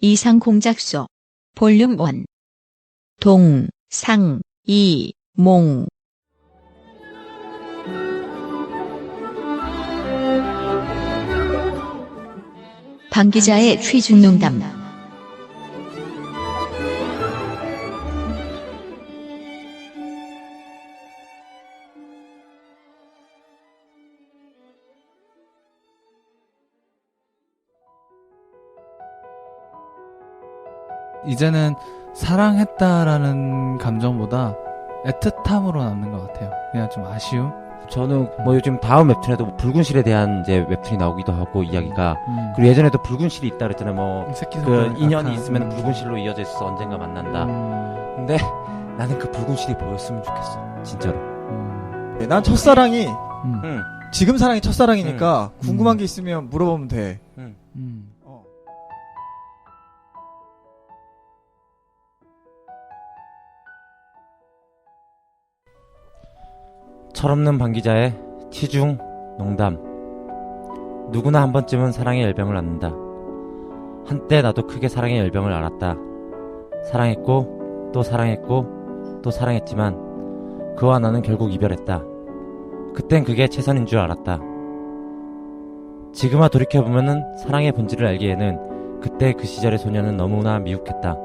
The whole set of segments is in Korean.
이상 공작소 볼륨 1 동, 상, 이, 몽 방 기자의 취중농담. 이제는 사랑했다라는 감정보다 애틋함으로 남는 것 같아요. 그냥 좀 아쉬움? 저는 뭐 요즘 다음 웹툰에도 뭐 붉은 실에 대한 이제 웹툰이 나오기도 하고 이야기가 그리고 예전에도 붉은 실이 있다 그랬잖아요. 뭐 그 인연이 있으면 붉은 실로 이어져 있어서 언젠가 만난다. 근데 나는 그 붉은 실이 보였으면 좋겠어. 진짜로. 네, 난 첫사랑이 응. 지금 사랑이 첫사랑이니까 궁금한 게 있으면 물어보면 돼. 철없는 방기자의 치중 농담. 누구나 한 번쯤은 사랑의 열병을 앓는다. 한때 나도 크게 사랑의 열병을 앓았다. 사랑했고 또 사랑했고 또 사랑했지만 그와 나는 결국 이별했다. 그땐 그게 최선인 줄 알았다. 지금아 돌이켜보면은 사랑의 본질을 알기에는 그때 그 시절의 소녀는 너무나 미혹했다.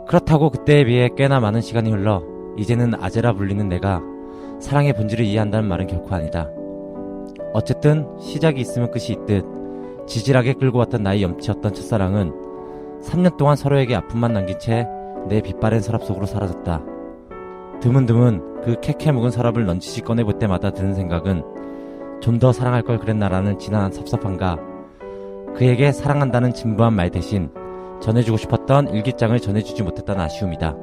그렇다고 그때에 비해 꽤나 많은 시간이 흘러 이제는 아재라 불리는 내가 사랑의 본질을 이해한다는 말은 결코 아니다. 어쨌든 시작이 있으면 끝이 있듯 지질하게 끌고 왔던 나의 염치였던 첫사랑은 3년 동안 서로에게 아픔만 남긴 채 내 빛바랜 서랍 속으로 사라졌다. 드문드문 그 캐캐 묵은 서랍을 넌지시 꺼내볼 때마다 드는 생각은 좀 더 사랑할 걸 그랬나라는 진한 섭섭함과 그에게 사랑한다는 진부한 말 대신 전해주고 싶었던 일기장을 전해주지 못했다는 아쉬움이다.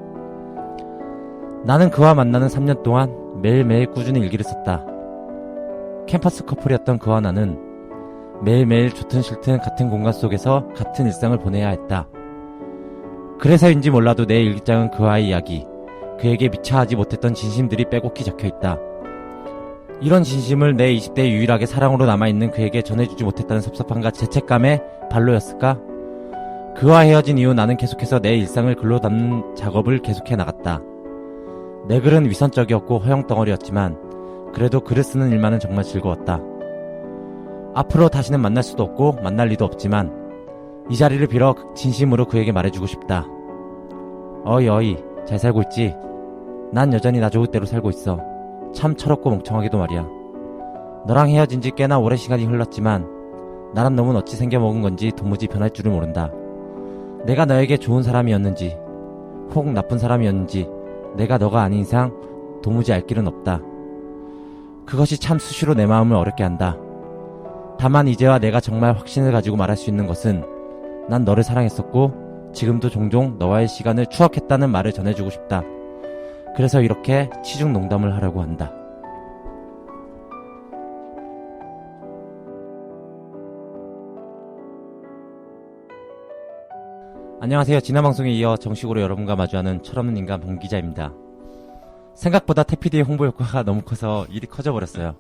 나는 그와 만나는 3년 동안 매일매일 꾸준히 일기를 썼다. 캠퍼스 커플이었던 그와 나는 매일매일 좋든 싫든 같은 공간 속에서 같은 일상을 보내야 했다. 그래서인지 몰라도 내 일기장은 그와의 이야기, 그에게 미처 하지 못했던 진심들이 빼곡히 적혀있다. 이런 진심을 내 20대에 유일하게 사랑으로 남아있는 그에게 전해주지 못했다는 섭섭함과 죄책감의 발로였을까? 그와 헤어진 이후 나는 계속해서 내 일상을 글로 담는 작업을 계속해 나갔다. 내 글은 위선적이었고 허영덩어리였지만 그래도 글을 쓰는 일만은 정말 즐거웠다. 앞으로 다시는 만날 수도 없고 만날 리도 없지만 이 자리를 빌어 진심으로 그에게 말해주고 싶다. 어이 잘 살고 있지? 난 여전히 나 좋을 대로 살고 있어. 참 철없고 멍청하게도 말이야. 너랑 헤어진 지 꽤나 오랜 시간이 흘렀지만 나란 놈은 어찌 생겨먹은 건지 도무지 변할 줄을 모른다. 내가 너에게 좋은 사람이었는지 혹 나쁜 사람이었는지 내가 너가 아닌 이상 도무지 알 길은 없다. 그것이 참 수시로 내 마음을 어렵게 한다. 다만 이제와 내가 정말 확신을 가지고 말할 수 있는 것은 난 너를 사랑했었고 지금도 종종 너와의 시간을 추억했다는 말을 전해주고 싶다. 그래서 이렇게 치중 농담을 하려고 한다. 안녕하세요. 지난 방송에 이어 정식으로 여러분과 마주하는 철없는 인간 봉기자입니다. 생각보다 태피디의 홍보 효과가 너무 커서 일이 커져버렸어요.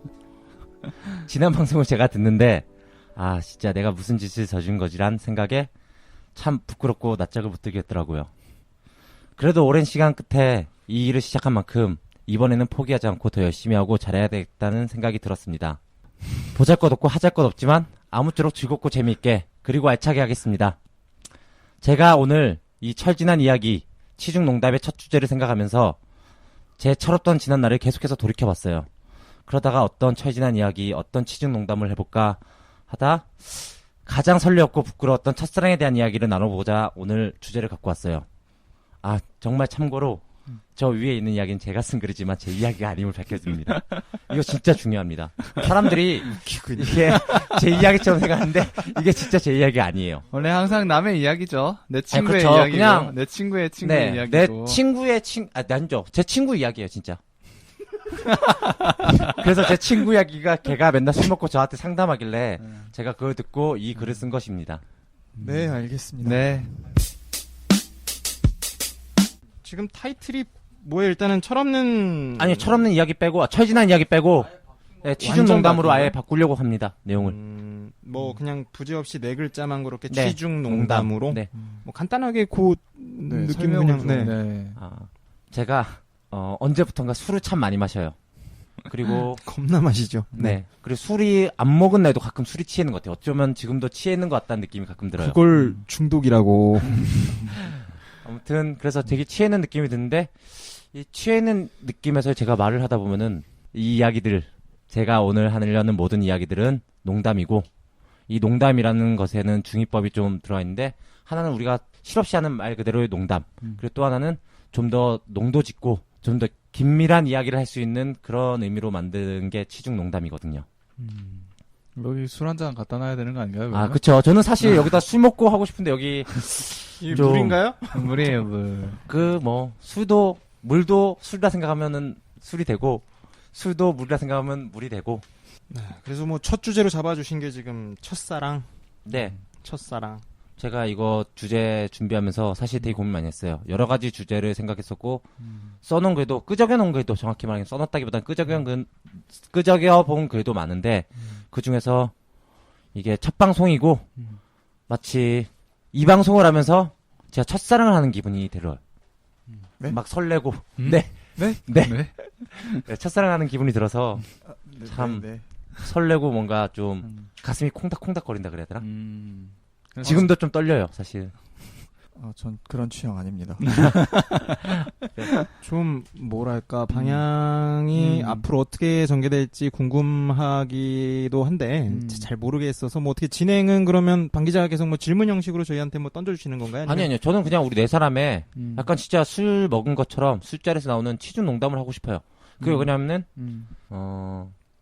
지난 방송을 제가 듣는데 진짜 내가 무슨 짓을 저지른 거지란 생각에 참 부끄럽고 낯짝을 못 들게 했더라고요. 그래도 오랜 시간 끝에 이 일을 시작한 만큼 이번에는 포기하지 않고 더 열심히 하고 잘해야 되겠다는 생각이 들었습니다. 보잘것없고 하잘것 없지만 아무쪼록 즐겁고 재미있게 그리고 알차게 하겠습니다. 제가 오늘 이 철지난 이야기 치중농담의 첫 주제를 생각하면서 제 철없던 지난날을 계속해서 돌이켜봤어요. 그러다가 어떤 철지난 이야기, 어떤 치중농담을 해볼까 하다 가장 설레었고 부끄러웠던 첫사랑에 대한 이야기를 나눠보자 오늘 주제를 갖고 왔어요. 정말 참고로 저 위에 있는 이야기는 제가 쓴 글이지만 제 이야기가 아님을 밝혀줍니다. 이거 진짜 중요합니다. 사람들이 이게 제 이야기처럼 생각하는데 이게 진짜 제 이야기가 아니에요. 원래 항상 남의 이야기죠. 내 친구의 그렇죠. 이야기고 그냥 내 친구의 네, 이야기고 내 친구의 난죠. 제 친구 이야기예요 진짜. 그래서 제 친구 이야기가 걔가 맨날 술 먹고 저한테 상담하길래 제가 그걸 듣고 이 글을 쓴 것입니다. 네, 알겠습니다. 네. 지금 타이틀이 뭐예요? 일단은 철없는 아니 철없는 이야기 빼고 철지난 이야기 빼고 네, 취중 농담으로 바꾼 아예 바꾸려고 합니다. 내용을. 뭐 그냥 부지없이 네 글자만 그렇게 네. 취중 농담으로 네. 뭐 간단하게 그 네, 느낌 설명을 그냥 좀. 네. 네. 제가 언제부턴가 술을 참 많이 마셔요. 그리고 겁나 마시죠. 네. 그리고 술이 안 먹은 날도 가끔 술이 취하는 것 같아요. 어쩌면 지금도 취해 있는 것 같다는 느낌이 가끔 들어요. 그걸 중독이라고. 아무튼 그래서 되게 취해 있는 느낌이 드는데 이 취해 있는 느낌에서 제가 말을 하다 보면은 이 이야기들 제가 오늘 하려는 모든 이야기들은 농담이고 이 농담이라는 것에는 중의법이 좀 들어가 있는데 하나는 우리가 실없이 하는 말 그대로의 농담 그리고 또 하나는 좀 더 농도 짓고 좀 더 긴밀한 이야기를 할 수 있는 그런 의미로 만든 게 취중 농담이거든요. 여기 술 한 잔 갖다 놔야 되는 거 아닌가요? 아, 그쵸. 저는 사실 여기다 술 먹고 하고 싶은데 여기 이게 좀- 물인가요? 물이에요, 물. 술도 물도 술이라 생각하면은 술이 되고 술도 물이라 생각하면 물이 되고 네. 그래서 뭐 첫 주제로 잡아주신 게 지금 첫사랑. 네. 첫사랑. 제가 이거 주제 준비하면서 사실 되게 고민 많이 했어요. 여러 가지 주제를 생각했었고 써놓은 글도 끄적여놓은 글도 정확히 말하면 써놨다기보다는 끄적여본 글도 많은데 그 중에서 이게 첫 방송이고 마치 이 방송을 하면서 제가 첫사랑을 하는 기분이 들어요. 네? 막 설레고 네? 네. 네? 네, 첫사랑하는 기분이 들어서 참 네. 설레고 뭔가 좀 가슴이 콩닥콩닥거린다 그래야 되나? 그래서 지금도 좀 떨려요, 사실. 전 그런 취향 아닙니다. 좀 뭐랄까 방향이 앞으로 어떻게 전개될지 궁금하기도 한데 잘 모르겠어서 뭐 어떻게 진행은 그러면 방 기자가 계속 뭐 질문 형식으로 저희한테 뭐 던져주시는 건가요? 아니요. 저는 그냥 우리 네 사람의 약간 술 먹은 것처럼 술자리에서 나오는 취중 농담을 하고 싶어요. 그게 왜냐면은,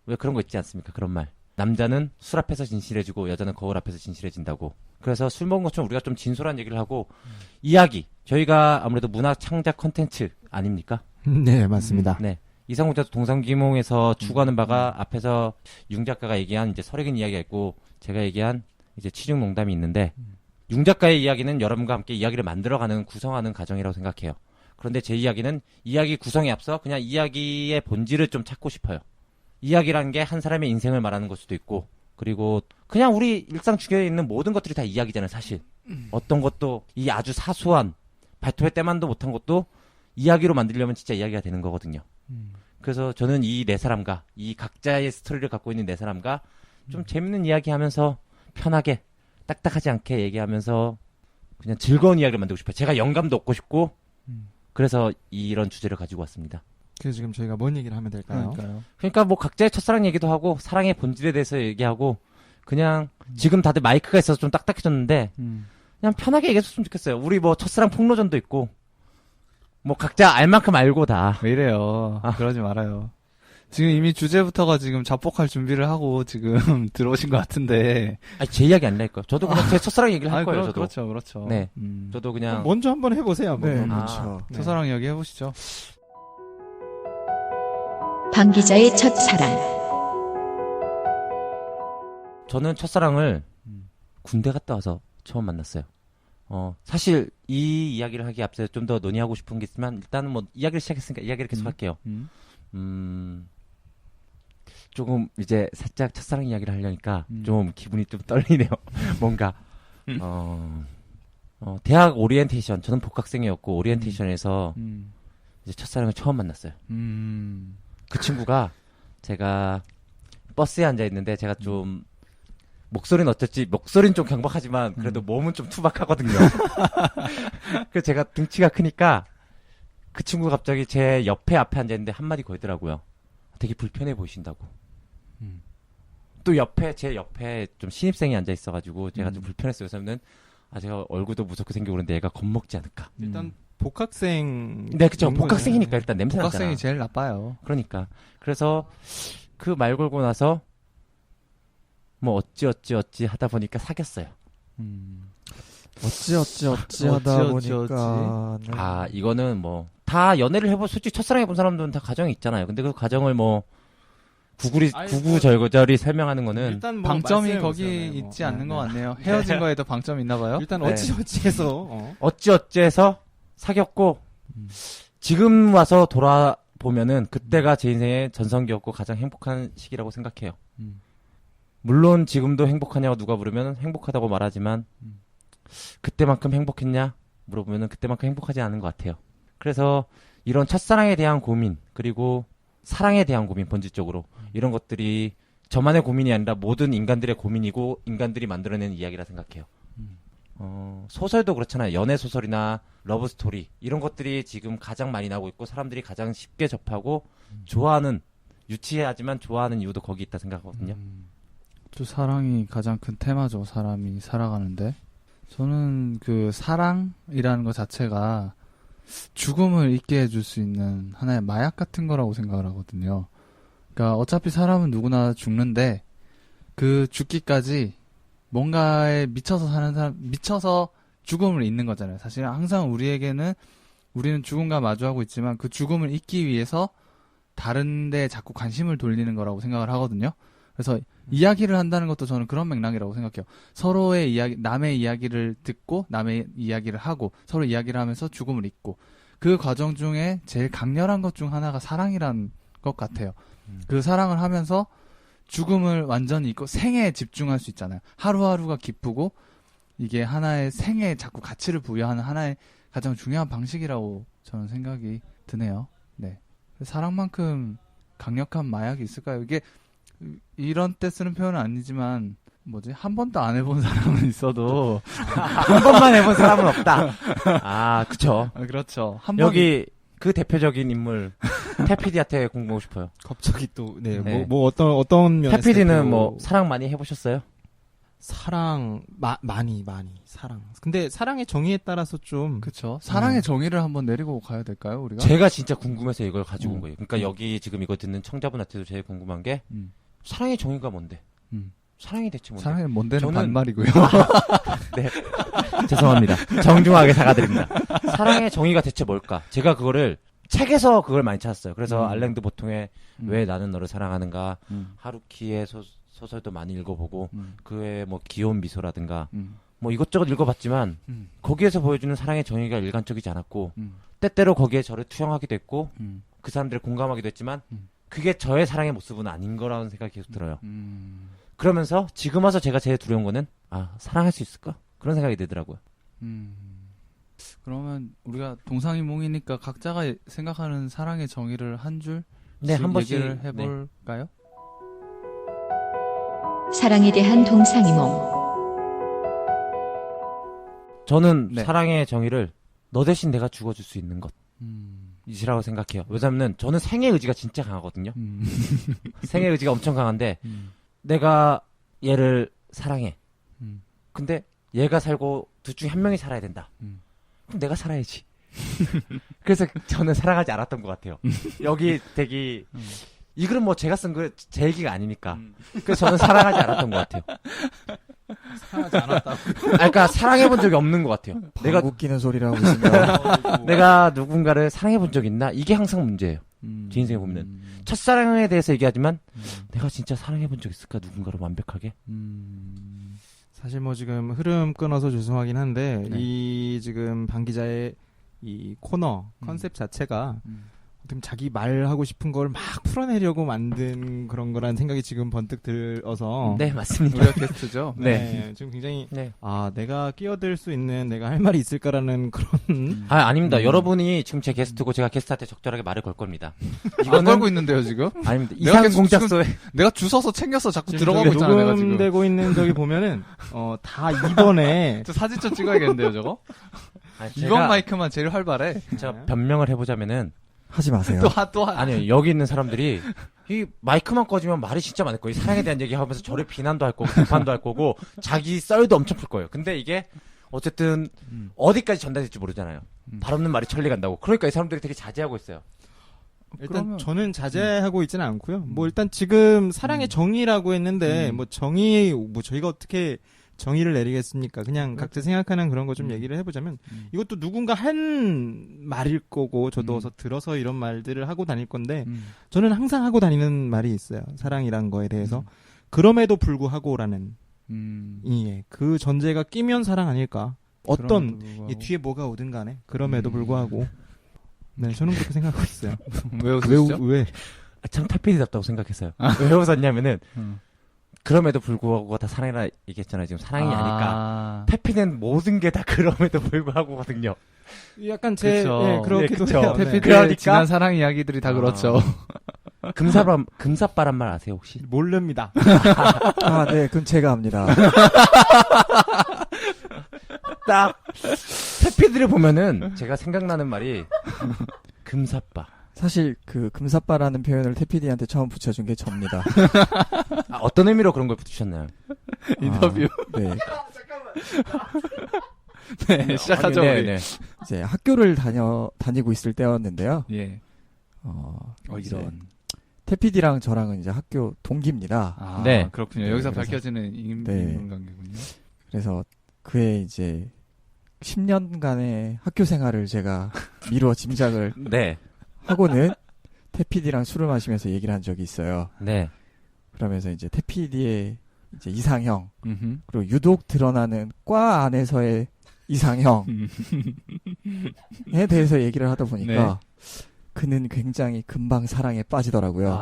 왜 그런 거 있지 않습니까? 그런 말. 남자는 술 앞에서 진실해지고 여자는 거울 앞에서 진실해진다고. 그래서 술 먹은 것처럼 우리가 좀 진솔한 얘기를 하고, 이야기. 저희가 아무래도 문화 창작 컨텐츠 아닙니까? 네, 맞습니다. 네. 이상훈 동상기몽에서 추구하는 바가 앞에서 융 작가가 얘기한 이제 설익은 이야기가 있고, 제가 얘기한 이제 취중 농담이 있는데, 융 작가의 이야기는 여러분과 함께 이야기를 만들어가는 구성하는 과정이라고 생각해요. 그런데 제 이야기는 이야기 구성에 앞서 그냥 이야기의 본질을 좀 찾고 싶어요. 이야기라는 게 한 사람의 인생을 말하는 걸 수도 있고, 그리고 그냥 우리 일상 주변에 있는 모든 것들이 다 이야기잖아요, 사실. 어떤 것도 이 아주 사소한 발톱의 때만도 못한 것도 이야기로 만들려면 진짜 이야기가 되는 거거든요. 그래서 저는 이 네 사람과 이 각자의 스토리를 갖고 있는 네 사람과 좀 재밌는 이야기하면서 편하게 딱딱하지 않게 얘기하면서 그냥 즐거운 이야기를 만들고 싶어요. 제가 영감도 얻고 싶고 그래서 이런 주제를 가지고 왔습니다. 그래서 지금 저희가 뭔 얘기를 하면 될까요? 그러니까 뭐 각자의 첫사랑 얘기도 하고 사랑의 본질에 대해서 얘기하고 그냥 지금 다들 마이크가 있어서 좀 딱딱해졌는데 그냥 편하게 얘기했으면 좋겠어요. 우리 뭐 첫사랑 폭로전도 있고 뭐 각자 알 만큼 알고 다. 왜 이래요? 그러지 말아요. 지금 이미 주제부터가 지금 자폭할 준비를 하고 지금 들어오신 것 같은데. 아니 제 이야기 아니라니까요. 저도 그냥 제 첫사랑 얘기를 할 거예요. 저도. 그렇죠, 그렇죠. 네. 저도 그냥 먼저 한번 해보세요. 네, 한번. 그렇죠. 네. 첫사랑 이야기 해보시죠. 방 기자의 첫사랑. 저는 첫사랑을 군대 갔다 와서 처음 만났어요. 사실 이 이야기를 하기 앞서 좀 더 논의하고 싶은 게 있지만 일단은 뭐 이야기를 시작했으니까 이야기를 계속 할게요. 조금 이제 살짝 첫사랑 이야기를 하려니까 좀 기분이 좀 떨리네요. 뭔가 대학 오리엔테이션 저는 복학생이었고 오리엔테이션에서 이제 첫사랑을 처음 만났어요. 그 친구가 제가 버스에 앉아 있는데 제가 좀 목소리는 어쩔지 목소리는 좀 경박하지만 그래도 몸은 좀 투박하거든요. 그래서 제가 등치가 크니까 그 친구가 갑자기 제 옆에 앞에 앉아 있는데 한마디 걸더라고요. 되게 불편해 보이신다고. 또 제 옆에 좀 신입생이 앉아 있어가지고 제가 좀 불편했어요. 그래서는 제가 얼굴도 무섭게 생기고 그런데 얘가 겁먹지 않을까. 일단 복학생. 네, 그쵸. 복학생이니까 일단 냄새 나잖아. 복학생이 제일 나빠요. 그러니까. 그래서 그 말 걸고 나서 뭐 어찌 하다 보니까 사귀었어요. 어찌 하다 보니까. 이거는 뭐 다 연애를 해보 솔직히 첫사랑 해본 사람들은 다 가정이 있잖아요. 근데 그 가정을 뭐 구구절절히 설명하는 거는 일단 뭐 방점이 말씀해 거기 보세요. 있지 않는 것 같네요. 헤어진 거에도 방점이 있나 봐요. 일단 네. 어찌해서 어찌해서 사귀었고 지금 와서 보면은 그때가 제 인생의 전성기였고 가장 행복한 시기라고 생각해요. 음. 물론 지금도 행복하냐고 누가 물으면 행복하다고 말하지만 그때만큼 행복했냐 물어보면은 그때만큼 행복하지 않은 것 같아요. 그래서 이런 첫사랑에 대한 고민 그리고 사랑에 대한 고민 본질적으로 이런 것들이 저만의 고민이 아니라 모든 인간들의 고민이고 인간들이 만들어낸 이야기라 생각해요. 소설도 그렇잖아요. 연애 소설이나 러브 스토리 이런 것들이 지금 가장 많이 나오고 있고 사람들이 가장 쉽게 접하고 좋아하는 유치하지만 좋아하는 이유도 거기 있다 생각하거든요. 또 사랑이 가장 큰 테마죠. 사람이 살아가는데 저는 그 사랑이라는 것 자체가 죽음을 잊게 해줄 수 있는 하나의 마약 같은 거라고 생각을 하거든요. 그러니까 어차피 사람은 누구나 죽는데 그 죽기까지 뭔가에 미쳐서 사는 사람, 미쳐서 죽음을 잊는 거잖아요. 사실 항상 우리에게는 우리는 죽음과 마주하고 있지만 그 죽음을 잊기 위해서 다른 데에 자꾸 관심을 돌리는 거라고 생각을 하거든요. 그래서 이야기를 한다는 것도 저는 그런 맥락이라고 생각해요. 서로의 이야기, 남의 이야기를 듣고 남의 이야기를 하고 서로 이야기를 하면서 죽음을 잊고 그 과정 중에 제일 강렬한 것 중 하나가 사랑이란 것 같아요. 그 사랑을 하면서 죽음을 완전히 잊고 생애에 집중할 수 있잖아요. 하루하루가 기쁘고 이게 하나의 생애에 자꾸 가치를 부여하는 하나의 가장 중요한 방식이라고 저는 생각이 드네요. 네. 사랑만큼 강력한 마약이 있을까요? 이게 이런 때 쓰는 표현은 아니지만 한 번도 안 해본 사람은 있어도 한 번만 해본 사람은 없다. 아, 그쵸. 그렇죠. 여기 그 대표적인 인물 태피디한테 궁금하고 싶어요. 갑자기 또, 네, 네. 어떤 면에서. 태피디는 뭐 사랑 많이 해보셨어요? 사랑, 많이, 사랑. 근데 사랑의 정의에 따라서 좀. 그쵸. 사랑의 정의를 한번 내리고 가야 될까요, 우리가? 제가 진짜 궁금해서 이걸 가지고 온 거예요. 그러니까 여기 지금 이거 듣는 청자분한테도 제일 궁금한 게 사랑의 정의가 뭔데? 사랑이 대체 뭔데? 사랑의 뭔데는 저는- 반말이고요. 네. 죄송합니다. 정중하게 사과드립니다. 사랑의 정의가 대체 뭘까? 제가 그거를 책에서 그걸 많이 찾았어요. 그래서 알랭드 보통의 왜 나는 너를 사랑하는가, 하루키의 소설도 많이 읽어보고, 그 외에 뭐 귀여운 미소라든가, 뭐 이것저것 읽어봤지만, 거기에서 보여주는 사랑의 정의가 일관적이지 않았고, 때때로 거기에 저를 투영하기도 했고, 그 사람들을 공감하기도 했지만, 그게 저의 사랑의 모습은 아닌 거라는 생각이 계속 들어요. 그러면서 지금 와서 제가 제일 두려운 거는 사랑할 수 있을까? 그런 생각이 들더라고요. 그러면 우리가 동상이몽이니까 각자가 생각하는 사랑의 정의를 한 줄 네, 한 번씩 얘기를 해볼까요? 사랑에 대한 동상이몽. 저는 네. 사랑의 정의를 너 대신 내가 죽어줄 수 있는 것이라고 생각해요. 왜냐하면 저는 생의 의지가 진짜 강하거든요. 생의 의지가 엄청 강한데 내가 얘를 사랑해. 근데 얘가 살고 둘 중에 한 명이 살아야 된다. 그럼 내가 살아야지. 그래서 저는 사랑하지 않았던 것 같아요. 여기 되게 이 글은 뭐 제가 쓴 제 얘기가 아니니까. 그래서 저는 사랑하지 않았던 것 같아요. 사랑하지 않았다고. 그러니까 사랑해본 적이 없는 것 같아요. 내가 웃기는 소리를 하고 있습니다. 내가 누군가를 사랑해본 적 있나? 이게 항상 문제예요. 제 인생에 보면은 첫사랑에 대해서 얘기하지만 내가 진짜 사랑해본 적 있을까? 누군가를 완벽하게? 사실 뭐 지금 흐름 끊어서 죄송하긴 한데, 네. 이 지금 방 기자의 이 코너 컨셉 자체가 어떻게 보면 자기 말하고 싶은 걸 막 풀어내려고 만든 그런 거라는 생각이 지금 번뜩 들어서. 네, 맞습니다. 우리가 게스트죠. 네. 지금 굉장히 네. 내가 끼어들 수 있는 내가 할 말이 있을까라는 그런 아닙니다. 여러분이 지금 제 게스트고 제가 게스트한테 적절하게 말을 걸 겁니다. 안 걸고 있는데요, 지금? 아닙니다. 내가 이상 계속 공작소에 내가 주워서 챙겨서 자꾸 지금 들어가고 있잖아, 내가 지금. 녹음되고 있는 저기 보면은 다 이번에 저 사진 좀 찍어야겠는데요, 저거? 이번 마이크만 제일 활발해. 제가 변명을 해보자면은 하지 마세요. 또 한. 아니요, 여기 있는 사람들이 이 마이크만 꺼지면 말이 진짜 많을 거예요. 사랑에 대한 얘기 하면서 저를 비난도 할 거고 비판도 할 거고 자기 썰도 엄청 풀 거예요. 근데 이게 어쨌든 어디까지 전달될지 모르잖아요. 발 없는 말이 천리 간다고. 그러니까 이 사람들이 되게 자제하고 있어요. 일단 그러면- 저는 자제하고 있지는 않고요. 뭐 일단 지금 사랑의 정의라고 했는데 뭐 정의 뭐 저희가 어떻게 정의를 내리겠습니까? 그냥 각자 생각하는 그런 거 좀 얘기를 해보자면 이것도 누군가 한 말일 거고 저도 어서 들어서 이런 말들을 하고 다닐 건데 저는 항상 하고 다니는 말이 있어요. 사랑이란 거에 대해서 그럼에도 불구하고라는 그 전제가 끼면 사랑 아닐까? 어떤 그럼에도 불구하고. 이 뒤에 뭐가 오든 간에 그럼에도 불구하고 네, 저는 그렇게 생각하고 있어요. 왜 웃으시죠? 왜? 참 태피디답다고 생각했어요. 왜 웃었냐면은 음. 그럼에도 불구하고 다 사랑이라 얘기했잖아요. 지금 사랑이 아니까. 태피는 모든 게 다 그럼에도 불구하고거든요. 약간 제 그쵸. 예, 그렇기도 그쵸. 해요. 태피들의 그러니까? 지난 사랑 이야기들이 다 그렇죠. 금사빠란 말 아세요 혹시? 모릅니다. 아, 네, 그럼 제가 합니다. 딱 태피들을 보면은 제가 생각나는 말이 금사빠. 사실 그 금사빠라는 표현을 태피디한테 처음 붙여준 게 접니다. 아, 어떤 의미로 그런 걸 붙이셨나요? 인터뷰. 아, 네, 네, 시작하죠. 네, 우리. 네. 이제 학교를 다니고 있을 때였는데요. 예. 이제 이런. 태피디랑 저랑은 이제 학교 동기입니다. 아, 네. 그렇군요. 네, 여기서 그래서- 밝혀지는 네. 인간관계군요. 그래서 그의 이제 10년간의 학교 생활을 제가 미루어 짐작을 네. 하고는 태피디랑 술을 마시면서 얘기를 한 적이 있어요. 네. 그러면서 이제 태피디의 이제 이상형, 음흠. 그리고 유독 드러나는 과 안에서의 이상형에 대해서 얘기를 하다 보니까 그는 굉장히 금방 사랑에 빠지더라고요.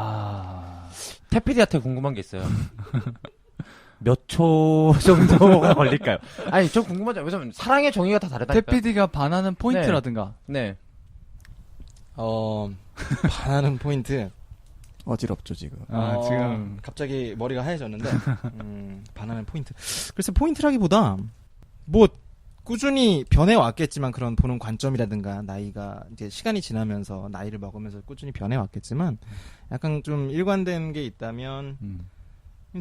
태피디한테 궁금한 게 있어요. 몇 초 정도가 걸릴까요? 아니, 좀 궁금하죠. 왜냐면 사랑의 정의가 다 다르다니까. 태피디가 반하는 포인트라든가. 네. 반하는 포인트. 어지럽죠 지금. 지금. 갑자기 머리가 하얘졌는데 반하는 포인트. 글쎄 포인트라기보다 뭐 꾸준히 변해 왔겠지만 그런 보는 관점이라든가 나이가 이제 시간이 지나면서 나이를 먹으면서 꾸준히 변해 왔겠지만 약간 좀 일관된 게 있다면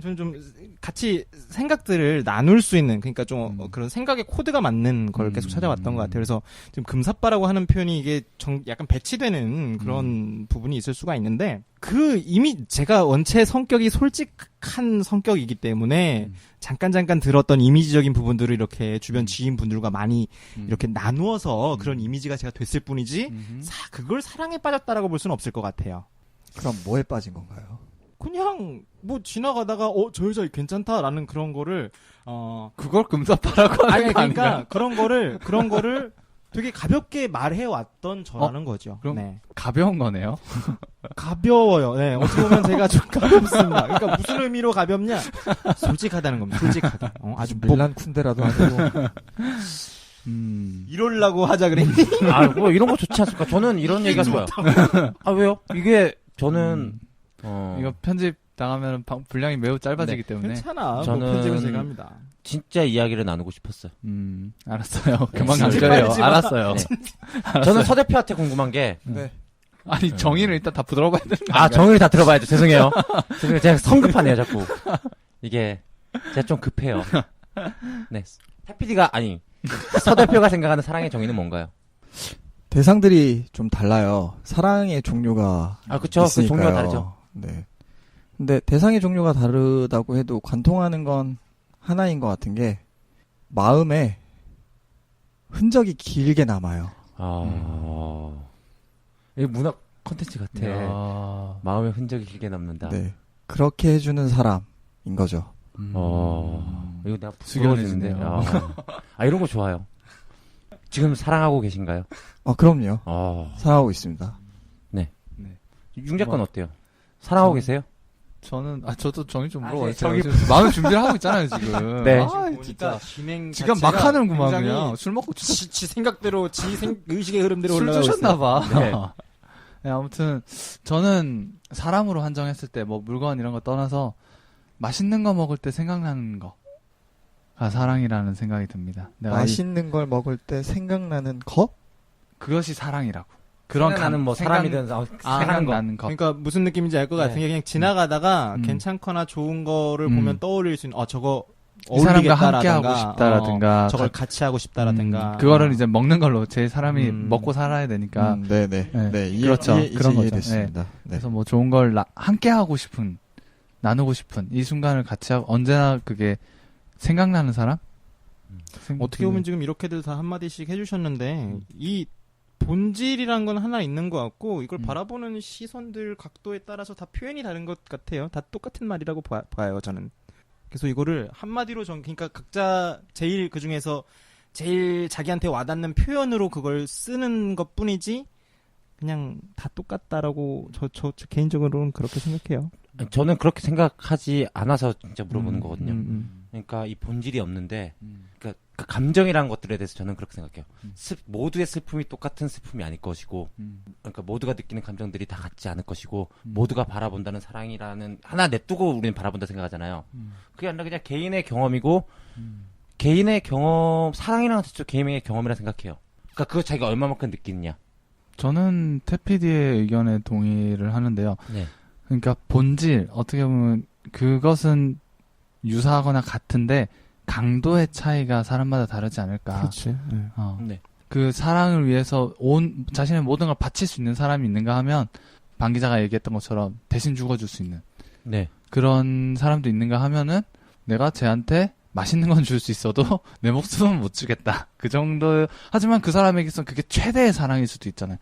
저는 좀 같이 생각들을 나눌 수 있는 그러니까 좀 그런 생각의 코드가 맞는 걸 계속 찾아왔던 것 같아요. 그래서 지금 금사빠라고 하는 표현이 이게 약간 배치되는 그런 부분이 있을 수가 있는데 그 이미 제가 원체 성격이 솔직한 성격이기 때문에 잠깐 들었던 이미지적인 부분들을 이렇게 주변 지인분들과 많이 이렇게 나누어서 그런 이미지가 제가 됐을 뿐이지 그걸 사랑에 빠졌다라고 볼 수는 없을 것 같아요. 그럼 뭐에 빠진 건가요? 그냥 뭐 지나가다가 저 여자 괜찮다라는 그런 거를 그걸 금사빠라고 하는 아니 거 아닌가? 그러니까 그런 거를 되게 가볍게 말해 왔던 저라는 거죠. 그럼 네. 가벼운 거네요. 가벼워요. 네. 어떻게 보면 제가 좀 가볍습니다. 그러니까 무슨 의미로 가볍냐? 솔직하다는 겁니다. 솔직하다. 아주 밀란 쿤데라도 아니고 이럴라고 하자 그랬니? 뭐 이런 거 좋지 않습니까? 저는 이런 얘기가 좋아요. 왜요? 이게 저는 이거 편집 당하면 분량이 매우 짧아지기 때문에. 괜찮아. 저는 뭐 편집은 제가 합니다. 진짜 이야기를 나누고 싶었어요. 알았어요. 그만 진짜 감겨요. 빨리 알았어요. 네. 저는 서 대표한테 궁금한 게 네. 아니 정의를 일단 다 들어봐야 되는 거 아닌가요? 정의를 다 들어봐야죠. 죄송해요. 제가 성급하네요, 자꾸. 이게 제가 좀 급해요. 네. 태피디가 아니 서 대표가 생각하는 사랑의 정의는 뭔가요? 대상들이 좀 달라요. 사랑의 종류가 그쵸. 그 있으니까요. 종류가 다르죠. 네. 근데 대상의 종류가 다르다고 해도 관통하는 건 하나인 것 같은 게 마음에 흔적이 길게 남아요. 이 문학 콘텐츠 같아. 마음의 흔적이 길게 남는다. 네. 그렇게 해주는 사람인 거죠. 이거 내가 부끄러워지는데. 숙연해지네요. 이런 거 좋아요. 지금 사랑하고 계신가요? 그럼요. 사랑하고 있습니다. 윤 작가는 어때요? 사랑하고 계세요? 저는 저도 정의 좀 네, 물어봐주세요. 마음 준비를 하고 있잖아요 지금. 네. 진짜 진행 지금 막 하는구만 그냥 술 먹고 지 생각대로 의식의 흐름대로 술 올라가고 드셨나 있어요. 봐. 네. 네, 아무튼 저는 사람으로 한정했을 때 뭐 물건 이런 거 떠나서 맛있는 거 먹을 때 생각나는 거가 사랑이라는 생각이 듭니다. 내가 맛있는 걸 먹을 때 생각나는 거? 그것이 사랑이라고. 그런 생각나는 뭐 사람이든 생각나는 거. 그러니까 무슨 느낌인지 알 것 같은 게 그냥 지나가다가 괜찮거나 좋은 거를 보면 떠올릴 수 있는 저거 이 사람과 함께 어울리겠다라든가, 하고 싶다라든가 저걸 같이 하고 싶다라든가 그거를 이제 먹는 걸로 제 사람이 먹고 살아야 되니까 네네. 네, 그렇죠. 그런 거죠. 이해됐습니다. 네. 그래서 뭐 좋은 걸 함께 하고 싶은 나누고 싶은 이 순간을 같이 하고 언제나 그게 생각나는 사람? 어떻게 보면 지금 이렇게들 다 한마디씩 해주셨는데 이 본질이란 건 하나 있는 것 같고 이걸 바라보는 시선들 각도에 따라서 다 표현이 다른 것 같아요. 다 똑같은 말이라고 봐요 저는. 그래서 이거를 한마디로 그러니까 각자 제일 그중에서 제일 자기한테 와닿는 표현으로 그걸 쓰는 것 뿐이지 그냥 다 똑같다라고 저 개인적으로는 그렇게 생각해요. 저는 그렇게 생각하지 않아서 진짜 물어보는 거거든요. 음. 그러니까 이 본질이 없는데, 그러니까 그 감정이라는 것들에 대해서 저는 그렇게 생각해요. 모두의 슬픔이 똑같은 슬픔이 아닐 것이고, 그러니까 모두가 느끼는 감정들이 다 같지 않을 것이고, 모두가 바라본다는 사랑이라는 하나 냅두고 우리는 바라본다 생각하잖아요. 그게 아니라 그냥 개인의 경험이고, 개인의 경험, 사랑이라는 것도 개인의 경험이라 생각해요. 그러니까 그거 자기가 얼마만큼 느끼느냐. 저는 태피디의 의견에 동의를 하는데요. 네. 그러니까 본질, 어떻게 보면 그것은 유사하거나 같은데 강도의 차이가 사람마다 다르지 않을까. 그렇지. 네. 네. 그 사랑을 위해서 자신의 모든 걸 바칠 수 있는 사람이 있는가 하면 방 기자가 얘기했던 것처럼 대신 죽어줄 수 있는 네. 그런 사람도 있는가 하면은 내가 쟤한테 맛있는 건 줄 수 있어도 내 목숨은 못 주겠다. 그 정도. 하지만 그 사람에게선 그게 최대의 사랑일 수도 있잖아요.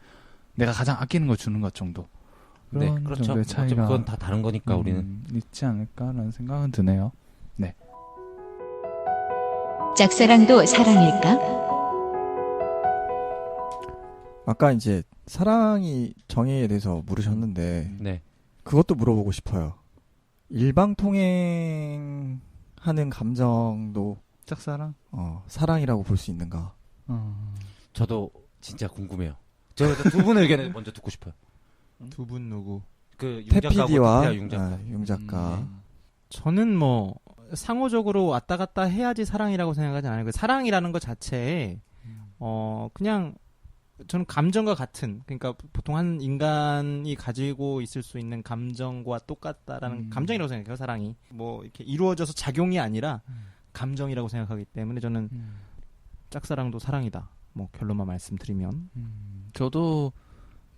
내가 가장 아끼는 걸 주는 것 정도. 네, 그런 그렇죠. 정도의 차이가 그건 다 다른 거니까 우리는. 있지 않을까라는 생각은 드네요. 짝사랑도 사랑일까? 아까 이제 사랑이 정의에 대해서 물으셨는데 네. 그것도 물어보고 싶어요. 일방통행하는 감정도 짝사랑? 사랑이라고 볼 수 있는가? 저도 진짜 궁금해요. 저 두 분의 의견을 먼저 듣고 싶어요. 두 분 누구? 그 태피디와 용 작가. 용 작가. 저는 뭐 상호적으로 왔다 갔다 해야지 사랑이라고 생각하지 않아요. 그 사랑이라는 것 자체에 그냥 저는 감정과 같은, 그러니까 보통 한 인간이 가지고 있을 수 있는 감정과 똑같다라는 감정이라고 생각해요. 사랑이 뭐 이렇게 이루어져서 작용이 아니라 감정이라고 생각하기 때문에 저는 짝사랑도 사랑이다. 뭐 결론만 말씀드리면 저도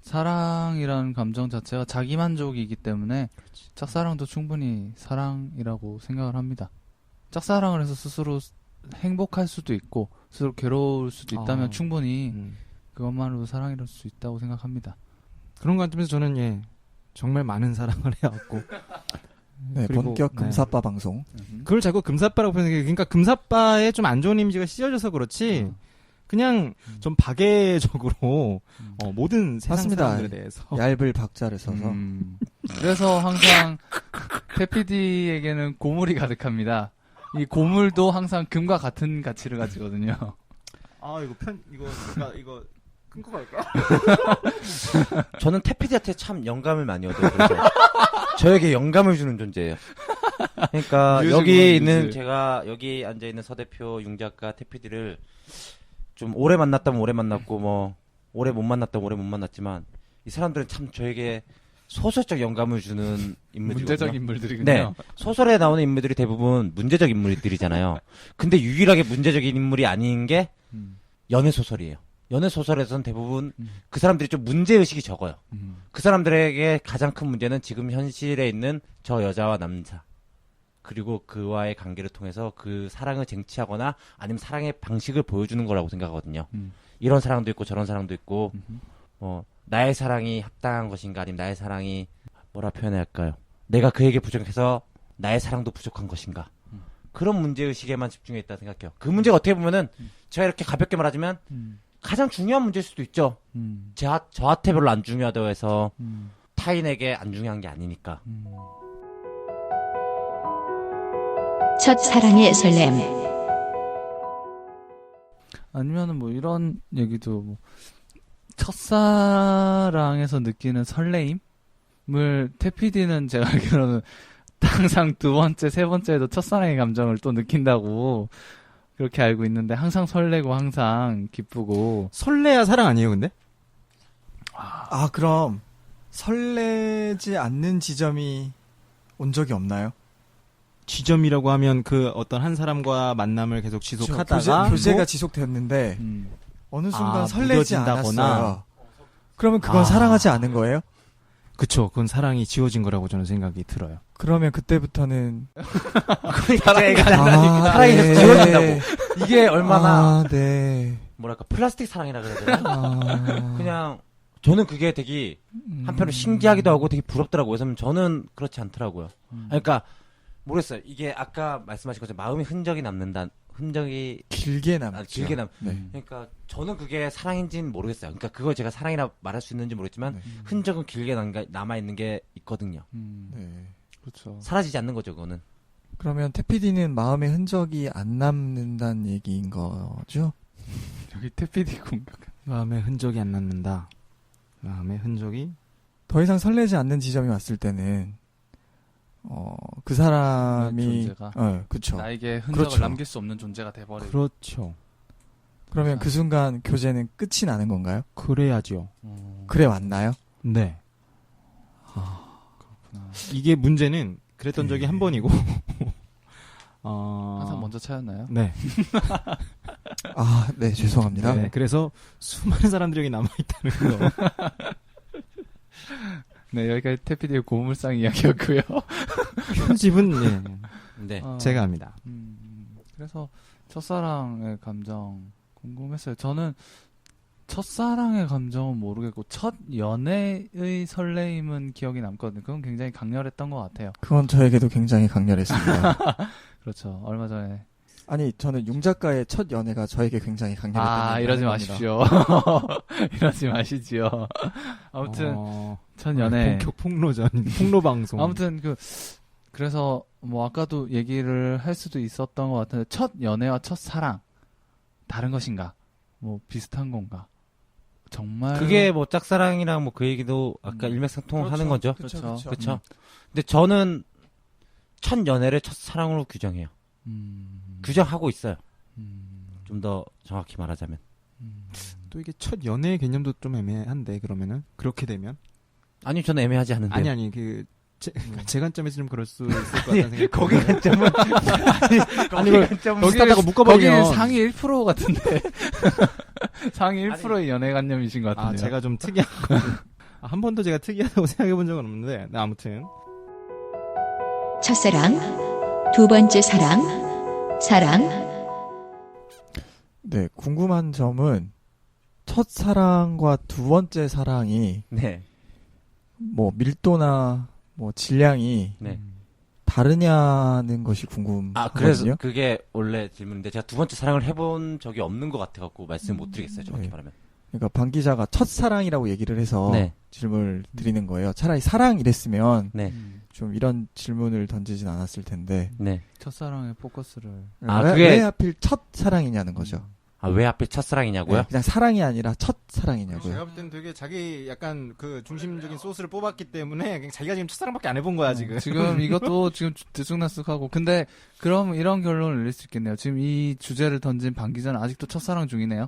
사랑이라는 감정 자체가 자기만족이기 때문에 짝사랑도 충분히 사랑이라고 생각을 합니다. 짝사랑을 해서 스스로 행복할 수도 있고 스스로 괴로울 수도 있다면 충분히 그것만으로도 사랑이랄 수 있다고 생각합니다. 그런 관점에서 저는 정말 많은 사랑을 해왔고 네, 그리고, 본격 금사빠 방송. 그걸 자꾸 금사빠라고 표현해. 그러니까 금사빠에 좀 안 좋은 이미지가 씌워져서 그렇지. 그냥 좀 박애적으로 모든 세상 맞습니다. 사람들에 대해서 얇을 박자를 써서. 그래서 항상 태피디에게는 고물이 가득합니다. 이 고물도 항상 금과 같은 가치를 가지거든요. 이거 끊고 갈까? 저는 태피디한테 참 영감을 많이 얻어요. 그래서 저에게 영감을 주는 존재예요. 그러니까 여기 있는 제가 여기 앉아 있는 서 대표, 용 작가, 태피디를 좀 오래 만났다면 오래 만났고 뭐 오래 못 만났다면 오래 못 만났지만 이 사람들은 참 저에게 소설적 영감을 주는 인물들이거든요. 문제적 인물들이군요. 네. 소설에 나오는 인물들이 대부분 문제적 인물들이잖아요. 근데 유일하게 문제적인 인물이 아닌 게 연애 소설이에요. 연애 소설에서는 대부분 그 사람들이 좀 문제의식이 적어요. 그 사람들에게 가장 큰 문제는 지금 현실에 있는 저 여자와 남자, 그리고 그와의 관계를 통해서 그 사랑을 쟁취하거나 아니면 사랑의 방식을 보여주는 거라고 생각하거든요. 이런 사랑도 있고 저런 사랑도 있고 나의 사랑이 합당한 것인가, 아니면 나의 사랑이 뭐라 표현해야 할까요? 내가 그에게 부족해서 나의 사랑도 부족한 것인가. 그런 문제의식에만 집중해 있다 생각해요. 그 문제가 어떻게 보면은 제가 이렇게 가볍게 말하지만 가장 중요한 문제일 수도 있죠. 저한테 별로 안 중요하다고 해서 타인에게 안 중요한 게 아니니까. 첫사랑의 설렘. 아니면은 뭐 이런 얘기도 뭐 첫사랑에서 느끼는 설레임을 태피디는 제가 알기로는 항상 두 번째, 세 번째에도 첫사랑의 감정을 또 느낀다고 그렇게 알고 있는데 항상 설레고 항상 기쁘고. 설레야 사랑 아니에요, 근데? 그럼 설레지 않는 지점이 온 적이 없나요? 지점이라고 하면 그 어떤 한 사람과 만남을 계속 지속하다가 교제가 지속됐는데 어느 순간 설레지 무뎌진다거나. 않았어요. 그러면 그건 사랑하지 않은 거예요? 그쵸. 그건 사랑이 지워진 거라고 저는 생각이 들어요. 그러면 그때부터는 사랑이 네. 지워진다고. 이게 얼마나 네. 뭐랄까 플라스틱 사랑이라 그래야 되나? 그냥 저는 그게 되게 한편으로 신기하기도 하고 되게 부럽더라고요. 왜냐면 저는 그렇지 않더라고요. 그러니까 모르겠어요. 이게 아까 말씀하신 것처럼 마음의 흔적이 흔적이 길게 남죠. 길게 남. 네. 그러니까 저는 그게 사랑인지는 모르겠어요. 그러니까 그걸 제가 사랑이라 말할 수 있는지 모르겠지만 네. 흔적은 길게 남아 있는 게 있거든요. 네. 그렇죠. 사라지지 않는 거죠, 그거는. 그러면 태피디는 마음의 흔적이 안 남는다는 얘기인 거죠? 여기 태피디 공격. 마음의 흔적이 안 남는다. 마음의 흔적이 더 이상 설레지 않는 지점이 왔을 때는 그 사람이 존재가? 그렇죠. 나에게 흔적을 그렇죠. 남길 수 없는 존재가 돼버리고. 그렇죠. 그러면 그 순간 교제는 끝이 나는 건가요? 그래야죠. 그래 왔나요? 네. 그렇구나. 이게 문제는 그랬던 적이 한 번이고. 항상 먼저 차였나요? 네. 네, 죄송합니다. 네. 그래서 수많은 사람들이 여기 남아있다는 거. 네, 여기까지 태피디의 고물상 이야기였고요. 편집은 예, 네. 제가 합니다. 그래서 첫사랑의 감정 궁금했어요. 저는 첫사랑의 감정은 모르겠고 첫 연애의 설레임은 기억이 남거든요. 그건 굉장히 강렬했던 것 같아요. 그건 저에게도 굉장히 강렬했습니다. 그렇죠. 얼마 전에 아니, 저는 융 작가의 첫 연애가 저에게 굉장히 강렬했다는 이러지 겁니다. 마십시오. 이러지 마시지요. 아무튼 첫 연애 본격 폭로전, 폭로 방송. 아무튼 그래서 뭐 아까도 얘기를 할 수도 있었던 것 같은데 첫 연애와 첫 사랑 다른 것인가? 뭐 비슷한 건가? 정말 그게 뭐 짝사랑이랑 뭐 그 얘기도 아까 일맥상통하는 거죠. 그렇죠. 그렇죠. 근데 저는 첫 연애를 첫 사랑으로 규정해요. 규정하고 있어요. 좀 더 정확히 말하자면. 또 이게 첫 연애 개념도 좀 애매한데 그러면은 그렇게 되면 아니 저는 애매하지 않은데. 아니 제 관점에서 좀 그럴 수 있을 것 같다는 생각이 거기 관점은 아니 뭐 비슷하다고 묶어버리면 거기는 상위 1% 같은데 상위 1%의 연애 관념이신 것 같은데요. 제가 좀 특이하고 한 번도 제가 특이하다고 생각해 본 적은 없는데 아무튼 첫사랑, 두 번째 사랑, 사랑, 네, 궁금한 점은 첫사랑과 두 번째 사랑이 네. 뭐 밀도나 뭐 질량이 네. 다르냐는 것이 궁금하거든요. 그래서 그게 원래 질문인데 제가 두 번째 사랑을 해본 적이 없는 것 같아갖고 말씀 못 드리겠어요. 정확히 네. 말하면. 그러니까 방 기자가 첫사랑이라고 얘기를 해서 네. 질문을 드리는 거예요. 차라리 사랑 이랬으면 네. 좀 이런 질문을 던지진 않았을 텐데 네. 첫사랑의 포커스를 왜 하필 첫사랑이냐는 거죠. 왜 하필 첫사랑이냐고요? 네, 그냥 사랑이 아니라 첫사랑이냐고요. 제가 볼 땐 되게 자기 약간 그 중심적인 소스를 뽑았기 때문에 그냥 자기가 지금 첫사랑밖에 안 해본 거야 지금. 지금 이것도 지금 들쑥날쑥하고 근데 그럼 이런 결론을 내릴 수 있겠네요. 지금 이 주제를 던진 방 기자는 아직도 첫사랑 중이네요.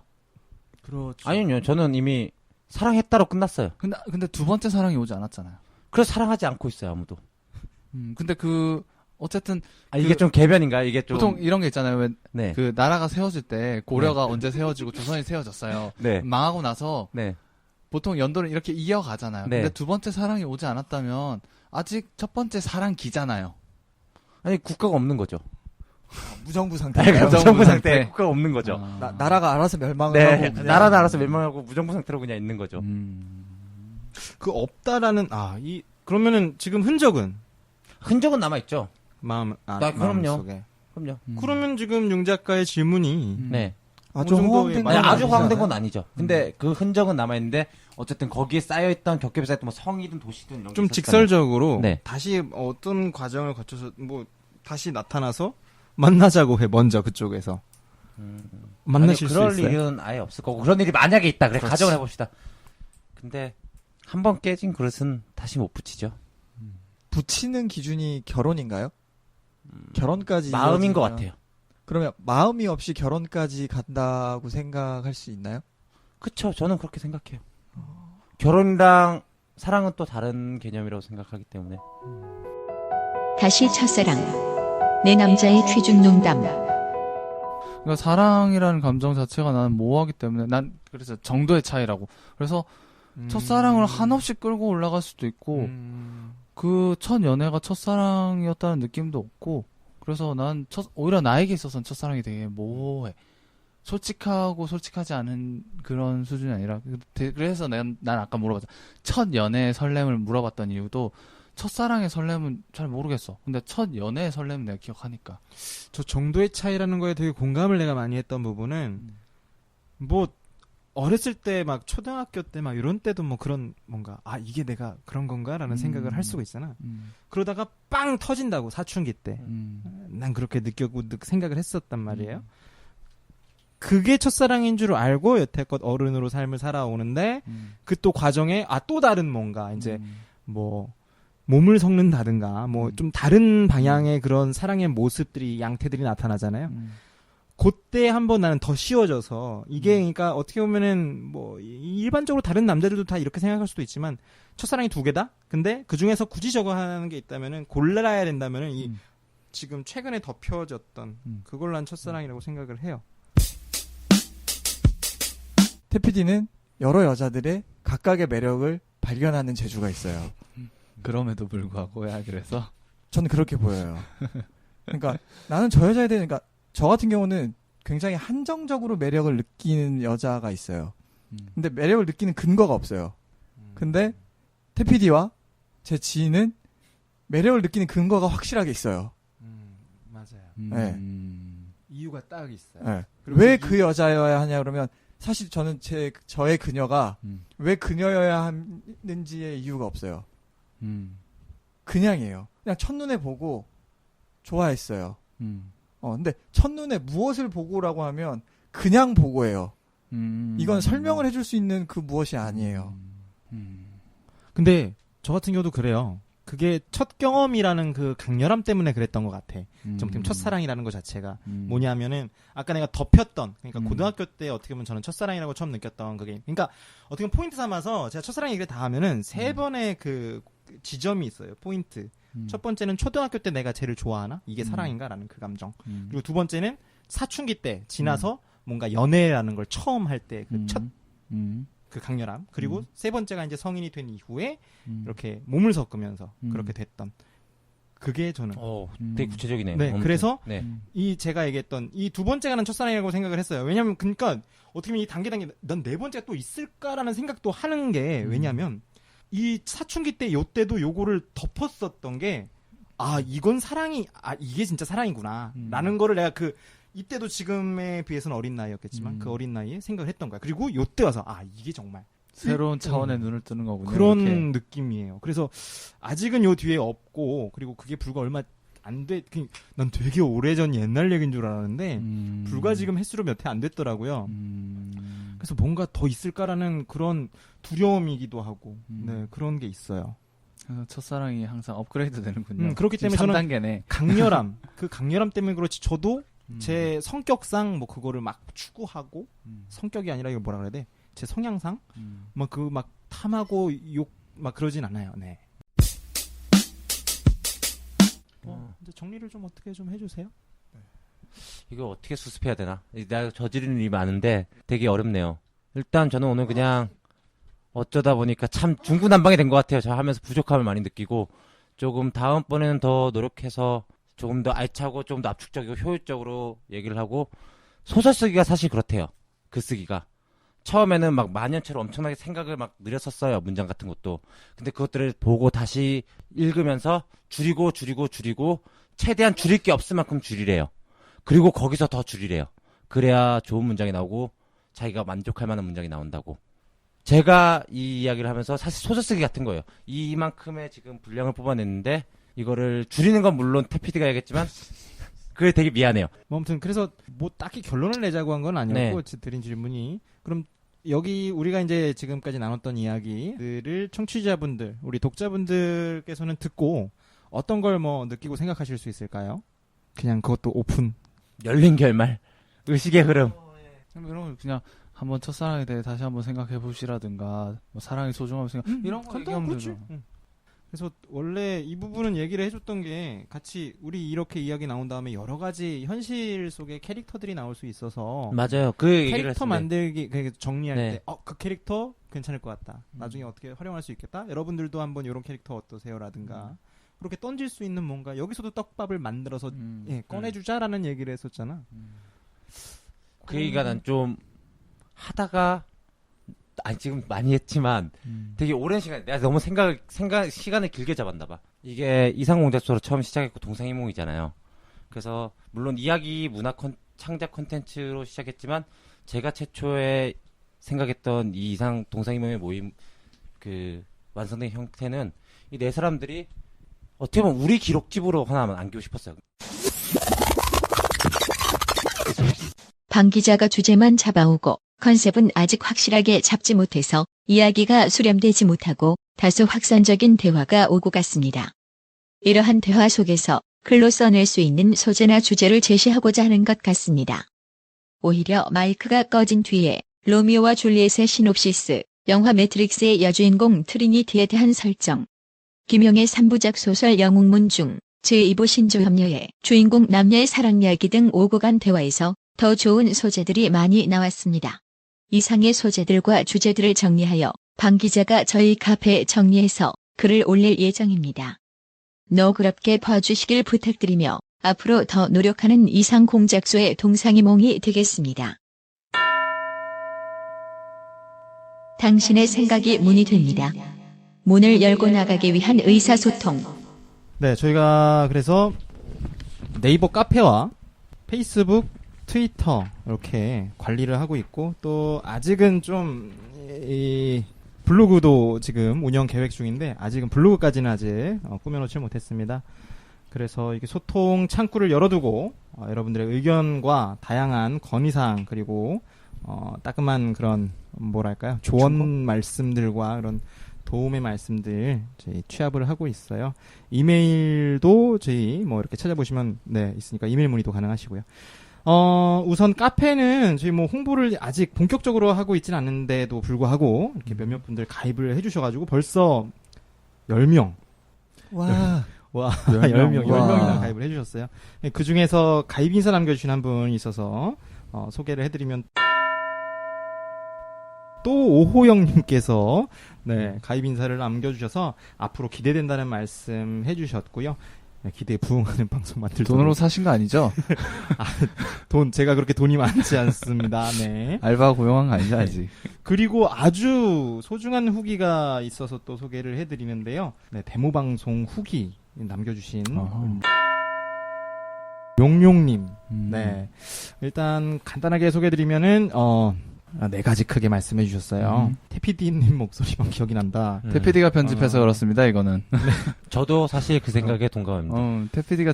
그렇죠. 아니요, 저는 이미 사랑했다로 끝났어요. 근데 두 번째 사랑이 오지 않았잖아요. 그래서 사랑하지 않고 있어요, 아무도. 근데 어쨌든 이게 좀 개변인가요? 이게 좀 보통 이런 게 있잖아요. 왜 네. 그 나라가 세워질 때 고려가 언제 세워지고 조선이 세워졌어요. 네. 망하고 나서 네. 보통 연도를 이렇게 이어가잖아요. 네. 근데 두 번째 사랑이 오지 않았다면 아직 첫 번째 사랑기잖아요. 아니 국가가 없는 거죠. 무정부 상태. 무정부 상태. 국가가 없는 거죠. 나라가 알아서 멸망을 네. 하고 그냥 나라는 알아서 멸망하고 무정부 상태로 그냥 있는 거죠. 그 없다라는 그러면은 지금 흔적은 흔적은 남아 있죠. 마음 그럼요. 마음속에. 그럼요. 그러면 지금 융 작가의 질문이 네. 아주 어느 정도의 허황된 아니, 건 아주 아니잖아요. 허황된 건 아니죠. 근데 그 흔적은 남아 있는데 어쨌든 거기에 쌓여있던 겹겹이 쌓여있던 뭐 성이든 도시든 이런 게 좀 있었잖아요. 직설적으로 네. 다시 어떤 과정을 거쳐서 뭐 다시 나타나서 만나자고 해 먼저 그쪽에서 만나실 수 그럴 있어요? 일은 아예 없을 거고 그런 일이 만약에 있다. 그래 그렇지. 가정을 해봅시다. 근데 한 번 깨진 그릇은 다시 못 붙이죠. 붙이는 기준이 결혼인가요? 결혼까지 마음인 것 이어지면- 같아요. 그러면 마음이 없이 결혼까지 간다고 생각할 수 있나요? 그쵸. 저는 그렇게 생각해요. 결혼이랑 사랑은 또 다른 개념이라고 생각하기 때문에. 다시 첫사랑, 내 남자의 취중 농담, 그러니까 사랑이라는 감정 자체가 나는 모호하기 때문에 난 그래서 정도의 차이라고. 그래서 첫사랑을 한없이 끌고 올라갈 수도 있고 그 첫 연애가 첫사랑이었다는 느낌도 없고 그래서 난 오히려 나에게 있어서는 첫사랑이 되게 모호해. 솔직하고 솔직하지 않은 그런 수준이 아니라 그래서 난 아까 물어봤잖아. 첫 연애의 설렘을 물어봤던 이유도 첫사랑의 설렘은 잘 모르겠어. 근데 첫 연애의 설렘은 내가 기억하니까. 저 정도의 차이라는 거에 되게 공감을 내가 많이 했던 부분은 뭐 어렸을 때 막 초등학교 때 막 이런 때도 뭐 그런 뭔가 이게 내가 그런 건가라는 생각을 할 수가 있잖아. 그러다가 빵 터진다고 사춘기 때. 난 그렇게 느꼈고 생각을 했었단 말이에요. 그게 첫사랑인 줄 알고 여태껏 어른으로 삶을 살아오는데 그 또 과정에 또 다른 뭔가 이제 뭐 몸을 섞는다든가 뭐 좀 다른 방향의 그런 사랑의 모습들이 양태들이 나타나잖아요. 그때 한번 나는 더 쉬워져서 이게 그러니까 어떻게 보면은 뭐 일반적으로 다른 남자들도 다 이렇게 생각할 수도 있지만 첫사랑이 두 개다? 근데 그 중에서 굳이 저거 하는 게 있다면은 골라야 된다면은 이 지금 최근에 덮여졌던 그걸 난 첫사랑이라고 생각을 해요. 태피디는 여러 여자들의 각각의 매력을 발견하는 재주가 있어요. 그럼에도 불구하고 야 그래서 저는 그렇게 보여요. 그러니까 나는 저 여자에 대해 그러니까 저 같은 경우는 굉장히 한정적으로 매력을 느끼는 여자가 있어요. 근데 매력을 느끼는 근거가 없어요. 근데 태피디와 제 지인은 매력을 느끼는 근거가 확실하게 있어요. 맞아요. 네. 이유가 딱 있어요. 네. 왜 그 여자여야 하냐 그러면 사실 저는 저의 그녀가 왜 그녀여야 하는지의 이유가 없어요. 그냥이에요. 그냥 첫눈에 보고 좋아했어요. 근데 첫눈에 무엇을 보고라고 하면 그냥 보고예요. 이건 설명을 해줄 수 있는 그 무엇이 아니에요. 근데 저 같은 경우도 그래요. 그게 첫 경험이라는 그 강렬함 때문에 그랬던 것 같아. 좀 첫사랑이라는 것 자체가 뭐냐면은 아까 내가 덮였던 그러니까 고등학교 때 어떻게 보면 저는 첫사랑이라고 처음 느꼈던 그게 그러니까 어떻게 보면 포인트 삼아서 제가 첫사랑 얘기를 다 하면은 세 번의 그 지점이 있어요. 포인트. 첫 번째는 초등학교 때 내가 쟤를 좋아하나? 이게 사랑인가라는 그 감정. 그리고 두 번째는 사춘기 때 지나서 뭔가 연애라는 걸 처음 할 때 그 첫 그 강렬함. 그리고 세 번째가 이제 성인이 된 이후에 이렇게 몸을 섞으면서 그렇게 됐던 그게 저는 되게 구체적이네요. 네, 그래서 네. 이 제가 얘기했던 이 두 번째가는 첫사랑이라고 생각을 했어요. 왜냐면 그러니까 어떻게 보면 이 단계 난 네 번째가 또 있을까라는 생각도 하는 게 왜냐면 이 사춘기 때 요때도 요거를 덮었었던 게 이건 사랑이 이게 진짜 사랑이구나 라는 거를 내가 그 이때도 지금에 비해서는 어린 나이였겠지만 그 어린 나이에 생각을 했던 거야. 그리고 요때 와서 이게 정말 새로운 차원의 눈을 뜨는 거군요. 그런 이렇게. 느낌이에요. 그래서 아직은 요 뒤에 없고 그리고 그게 불과 얼마 안 돼. 난 되게 오래전 옛날 얘기인 줄 알았는데 불과 지금 횟수로 몇 해 안 됐더라고요. 그래서 뭔가 더 있을까라는 그런 두려움이기도 하고 네, 그런 게 있어요. 그래서 첫사랑이 항상 업그레이드 되는군요. 그렇기 때문에 저는 3단계네. 강렬함 그 강렬함 때문에 그렇지 저도 제 성격상 뭐 그거를 막 추구하고 성격이 아니라 이거 뭐라 그래야 돼? 제 성향상 막 그 막 탐하고 욕 막 그러진 않아요. 네. 이제 정리를 좀 어떻게 좀 해주세요. 이거 어떻게 수습해야 되나? 내가 저지르는 일이 많은데 되게 어렵네요. 일단 저는 오늘 그냥 어쩌다 보니까 참 중구난방이 된 것 같아요. 저 하면서 부족함을 많이 느끼고 조금 다음번에는 더 노력해서 조금 더 알차고 좀 더 압축적이고 효율적으로 얘기를 하고 소설 쓰기가 사실 그렇대요. 글 쓰기가. 처음에는 막 만연체로 엄청나게 생각을 막 늘렸었어요. 문장 같은 것도. 근데 그것들을 보고 다시 읽으면서 줄이고 최대한 줄일 게 없을 만큼 줄이래요. 그리고 거기서 더 줄이래요. 그래야 좋은 문장이 나오고 자기가 만족할 만한 문장이 나온다고. 제가 이 이야기를 하면서 사실 소설 쓰기 같은 거예요. 이만큼의 지금 분량을 뽑아냈는데 이거를 줄이는 건 물론 태피디가 해야겠지만 그게 되게 미안해요. 뭐 아무튼 그래서 뭐 딱히 결론을 내자고 한 건 아니었고 드린 질문이 그럼 여기 우리가 이제 지금까지 나눴던 이야기들을 청취자분들 우리 독자분들께서는 듣고 어떤 걸 뭐 느끼고 생각하실 수 있을까요? 그냥 그것도 오픈 열린 결말 의식의 흐름. 이런 그냥 한번 첫사랑에 대해 다시 한번 생각해 보시라든가 뭐 사랑의 소중함을 생각 이런 거 얘기하면 되죠. 그래서 원래 이 부분은 얘기를 해줬던 게 같이 우리 이렇게 이야기 나온 다음에 여러 가지 현실 속의 캐릭터들이 나올 수 있어서 맞아요. 그 얘기를 캐릭터 했어요. 만들기 정리할 네. 때 그 캐릭터 괜찮을 것 같다. 나중에 어떻게 활용할 수 있겠다. 여러분들도 한번 이런 캐릭터 어떠세요라든가 그렇게 던질 수 있는 뭔가 여기서도 떡밥을 만들어서 꺼내주자라는 얘기를 했었잖아. 그 얘기가 난 좀 하다가 지금 많이 했지만 되게 오랜 시간 내가 너무 시간을 길게 잡았나 봐. 이게 이상공작소로 처음 시작했고 동상이몽이잖아요. 그래서 물론 이야기 문화 창작 콘텐츠로 시작했지만 제가 최초에 생각했던 이 이상 동상이몽의 모임 그 완성된 형태는 이 네 사람들이 어떻게 보면 우리 기록집으로 하나 남기고 싶었어요. 방 기자가 주제만 잡아오고 컨셉은 아직 확실하게 잡지 못해서 이야기가 수렴되지 못하고 다소 확산적인 대화가 오고 갔습니다. 이러한 대화 속에서 글로 써낼 수 있는 소재나 주제를 제시하고자 하는 것 같습니다. 오히려 마이크가 꺼진 뒤에 로미오와 줄리엣의 시놉시스, 영화 매트릭스의 여주인공 트리니티에 대한 설정, 김용의 3부작 소설 영웅문 중 제2부 신조 협녀의 주인공 남녀의 사랑 이야기 등 오고 간 대화에서 더 좋은 소재들이 많이 나왔습니다. 이상의 소재들과 주제들을 정리하여 방 기자가 저희 카페에 정리해서 글을 올릴 예정입니다. 너그럽게 봐주시길 부탁드리며 앞으로 더 노력하는 이상 공작소의 동상이몽이 되겠습니다. 당신의 생각이 문이 됩니다. 문을 열고 나가기 위한 의사소통. 네, 저희가 그래서 네이버 카페와 페이스북, 트위터 이렇게 관리를 하고 있고 또 아직은 좀 이 블로그도 지금 운영 계획 중인데 아직은 블로그까지는 아직 꾸며놓지 못했습니다. 그래서 이게 소통 창구를 열어두고 여러분들의 의견과 다양한 건의사항 그리고 따끔한 그런 뭐랄까요 조언 말씀들과 그런 도움의 말씀들 저희 취합을 하고 있어요. 이메일도 저희 뭐 이렇게 찾아보시면 네 있으니까 이메일 문의도 가능하시고요. 우선 카페는 저희 뭐 홍보를 아직 본격적으로 하고 있진 않는데도 불구하고 이렇게 몇몇 분들 가입을 해주셔가지고 벌써 10명. 와. 10명이나 가입을 해주셨어요. 그 중에서 가입 인사 남겨주신 한 분 있어서 소개를 해드리면 또 오호영님께서 네, 가입 인사를 남겨주셔서 앞으로 기대된다는 말씀 해주셨고요. 네, 기대에 부응하는 방송 만들도록. 돈으로 사신 거 아니죠? 제가 그렇게 돈이 많지 않습니다. 네. 알바 고용한 거 아니죠, 아직. 그리고 아주 소중한 후기가 있어서 또 소개를 해드리는데요. 네, 데모 방송 후기 남겨주신 용용님. 네. 일단 간단하게 소개해드리면은, 4가지 크게 말씀해 주셨어요. 태피디님 목소리만 기억이 난다. 태피디가 편집해서 그렇습니다, 이거는. 저도 사실 그 생각에 동감합니다. 태피디가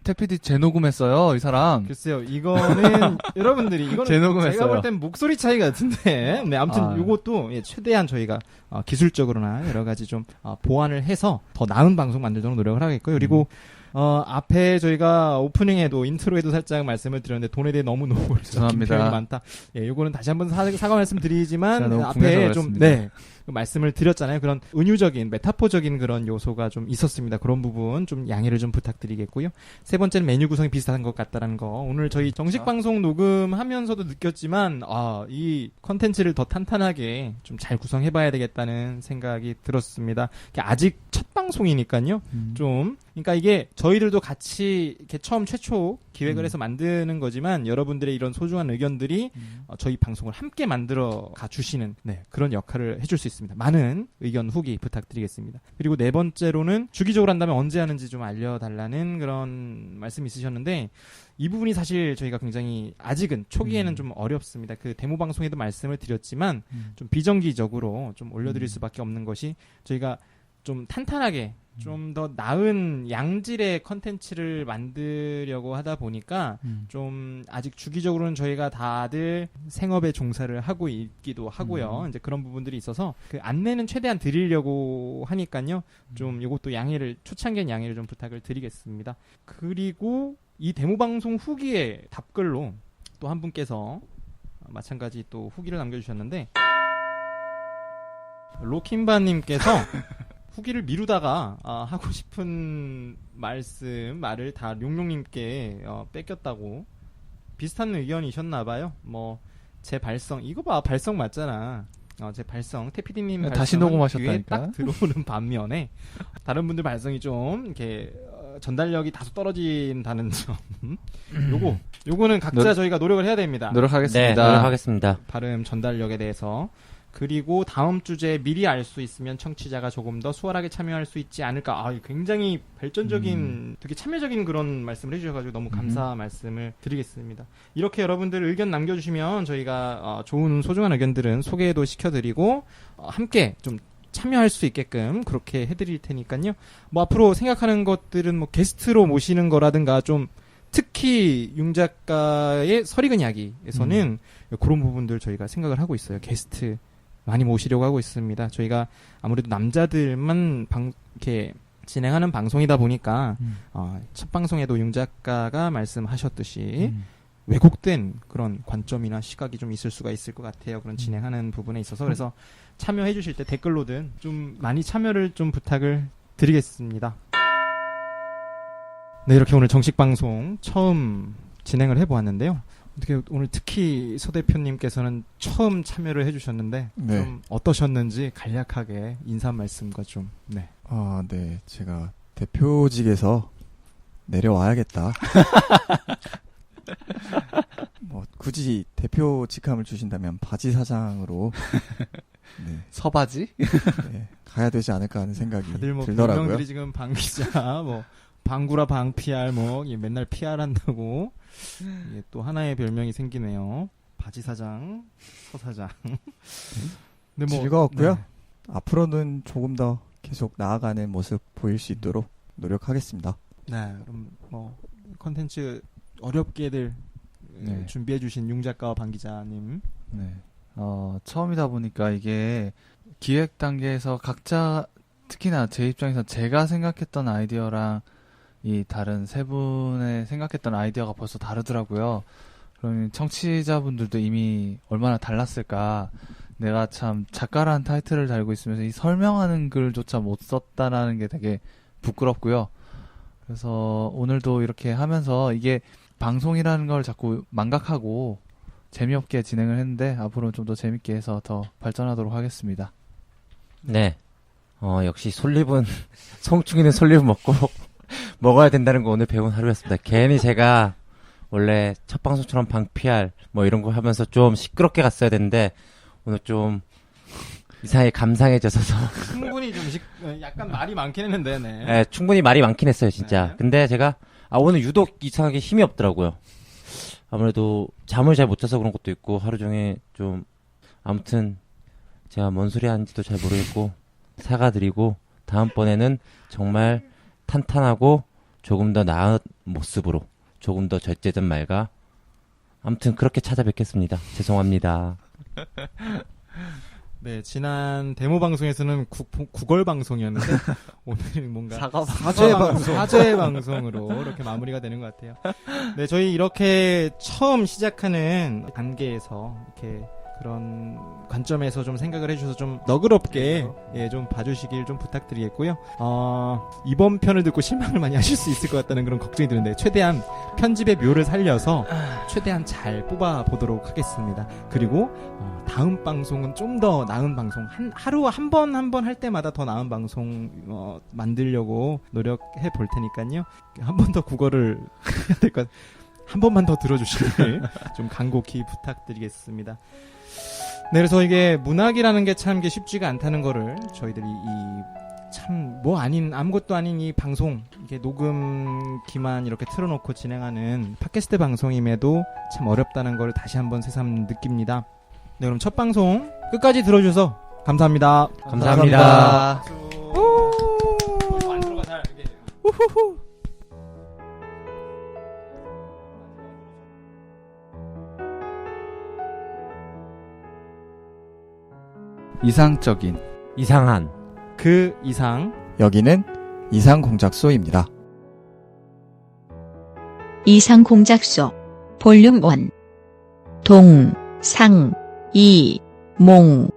태피디 재녹음했어요, 이 사람. 글쎄요, 이거는, 여러분들이, 이거는 재녹음했어요. 제가 볼 땐 목소리 차이 같은데, 네, 아무튼 요것도 최대한 저희가 기술적으로나 여러 가지 좀 보완을 해서 더 나은 방송 만들도록 노력을 하겠고요. 그리고 앞에 저희가 오프닝에도 인트로에도 살짝 말씀을 드렸는데 돈에 대해 너무 죄송합니다. 표현이 많다. 예, 요거는 다시 한번 사과 말씀드리지만 앞에 좀 그 말씀을 드렸잖아요. 그런 은유적인 메타포적인 그런 요소가 좀 있었습니다. 그런 부분 좀 양해를 좀 부탁드리겠고요. 세 번째는 메뉴 구성이 비슷한 것 같다라는 거. 오늘 저희 정식 방송 녹음하면서도 느꼈지만 이 컨텐츠를 더 탄탄하게 좀 잘 구성해봐야 되겠다는 생각이 들었습니다. 아직 첫 방송이니까요. 좀 그러니까 이게 저희들도 같이 이렇게 최초 기획을 해서 만드는 거지만 여러분들의 이런 소중한 의견들이 저희 방송을 함께 만들어 가 주시는 그런 역할을 해줄 수 있습니다. 많은 의견 후기 부탁드리겠습니다. 그리고 네 번째로는 주기적으로 한다면 언제 하는지 좀 알려달라는 그런 말씀이 있으셨는데 이 부분이 사실 저희가 굉장히 아직은 초기에는 좀 어렵습니다. 그 데모 방송에도 말씀을 드렸지만 좀 비정기적으로 좀 올려드릴 수밖에 없는 것이 저희가 좀 탄탄하게 좀 더 나은 양질의 컨텐츠를 만들려고 하다 보니까 좀 아직 주기적으로는 저희가 다들 생업에 종사를 하고 있기도 하고요. 이제 그런 부분들이 있어서 그 안내는 최대한 드리려고 하니까요. 좀 이것도 초창기엔 양해를 좀 부탁을 드리겠습니다. 그리고 이 데모 방송 후기에 답글로 또 한 분께서 마찬가지 또 후기를 남겨주셨는데 로킨바님께서 후기를 미루다가 하고 싶은 말을 다 용용님께 뺏겼다고 비슷한 의견이셨나봐요. 뭐 제 발성 이거 봐 발성 맞잖아. 제 발성 태피디님 다시 녹음하셨다니까. 딱 들어오는 반면에 다른 분들 발성이 좀 이렇게 전달력이 다소 떨어진다는 점. 요거는 각자 저희가 노력을 해야 됩니다. 노력하겠습니다. 네, 노력하겠습니다. 발음 전달력에 대해서. 그리고 다음 주제에 미리 알 수 있으면 청취자가 조금 더 수월하게 참여할 수 있지 않을까. 굉장히 발전적인, 되게 참여적인 그런 말씀을 해주셔가지고 너무 감사 말씀을 드리겠습니다. 이렇게 여러분들 의견 남겨주시면 저희가 좋은 소중한 의견들은 소개도 시켜드리고 함께 좀 참여할 수 있게끔 그렇게 해드릴 테니까요. 뭐 앞으로 생각하는 것들은 뭐 게스트로 모시는 거라든가 좀 특히 융 작가의 설익은 이야기에서는 그런 부분들 저희가 생각을 하고 있어요. 게스트 많이 모시려고 하고 있습니다. 저희가 아무래도 남자들만 이렇게 진행하는 방송이다 보니까 첫 방송에도 융 작가가 말씀하셨듯이 왜곡된 그런 관점이나 시각이 좀 있을 수가 있을 것 같아요. 그런 진행하는 부분에 있어서. 그래서 참여해 주실 때 댓글로든 좀 많이 참여를 좀 부탁을 드리겠습니다. 네, 이렇게 오늘 정식 방송 처음 진행을 해보았는데요. 어떻게 오늘 특히 서 대표님께서는 처음 참여를 해주셨는데 네. 좀 어떠셨는지 간략하게 인사 말씀과 좀. 네. 네. 제가 대표직에서 내려와야겠다. 뭐 굳이 대표 직함을 주신다면 바지 사장으로 네, 서바지? 네, 가야 되지 않을까 하는 생각이 다들 뭐 들더라고요. 별명들이 지금 방기자, 뭐 방구라 방 PR, 뭐 맨날 PR 한다고 이게 또 하나의 별명이 생기네요. 바지 사장, 서 사장. 근데 뭐 즐거웠고요. 네. 앞으로는 조금 더 계속 나아가는 모습 보일 수 있도록 노력하겠습니다. 네, 그럼 뭐 컨텐츠 어렵게들 네. 준비해주신 융 작가와 방 기자님. 네. 처음이다 보니까 이게 기획 단계에서 각자 특히나 제 입장에서 제가 생각했던 아이디어랑 이 다른 세 분의 생각했던 아이디어가 벌써 다르더라고요. 그러면 청취자분들도 이미 얼마나 달랐을까. 내가 참 작가라는 타이틀을 달고 있으면서 이 설명하는 글조차 못 썼다라는 게 되게 부끄럽고요. 그래서 오늘도 이렇게 하면서 이게 방송이라는 걸 자꾸 망각하고 재미없게 진행을 했는데 앞으로는 좀 더 재밌게 해서 더 발전하도록 하겠습니다. 네. 역시 솔잎은, 송충이는 솔잎을 먹어야 된다는 거 오늘 배운 하루였습니다. 괜히 제가 원래 첫 방송처럼 방 PR 뭐 이런 거 하면서 좀 시끄럽게 갔어야 되는데 오늘 좀 이상하게 감상해져서 충분히 좀 약간 말이 많긴 했는데, 네. 네, 충분히 말이 많긴 했어요, 진짜. 네. 근데 제가 오늘 유독 이상하게 힘이 없더라고요. 아무래도 잠을 잘 못 자서 그런 것도 있고 하루 종일 좀 아무튼 제가 뭔 소리 하는지도 잘 모르겠고 사과드리고 다음번에는 정말 탄탄하고 조금 더 나은 모습으로 조금 더 절제된 말과 아무튼 그렇게 찾아뵙겠습니다. 죄송합니다. 네, 지난 데모 방송에서는 구걸 방송이었는데 오늘은 뭔가 사죄 방송으로 이렇게 마무리가 되는 것 같아요. 네, 저희 이렇게 처음 시작하는 단계에서 이렇게 그런 관점에서 좀 생각을 해주셔서 좀 너그럽게 좀 봐주시길 좀 부탁드리겠고요. 이번 편을 듣고 실망을 많이 하실 수 있을 것 같다는 그런 걱정이 드는데 최대한 편집의 묘를 살려서 최대한 잘 뽑아보도록 하겠습니다. 그리고 다음 방송은 좀 더 나은 방송 하루 한 번 할 때마다 더 나은 방송 만들려고 노력해 볼 테니까요. 한 번 더 국어를 해야 될 것 같아요. 한 번만 더 들어주시길 좀 간곡히 부탁드리겠습니다. 네, 그래서 이게 문학이라는 게 참 게 쉽지가 않다는 거를 저희들이 참 뭐 아닌 아무것도 아닌 이 방송 이게 녹음기만 이렇게 틀어놓고 진행하는 팟캐스트 방송임에도 참 어렵다는 걸 다시 한번 새삼 느낍니다. 네, 그럼 첫 방송 끝까지 들어주셔서 감사합니다. 감사합니다. 안 들어가 잘 이게. 이상적인 이상한 그 이상 여기는 이상공작소입니다. 이상공작소 볼륨 1 동, 상, 이, 몽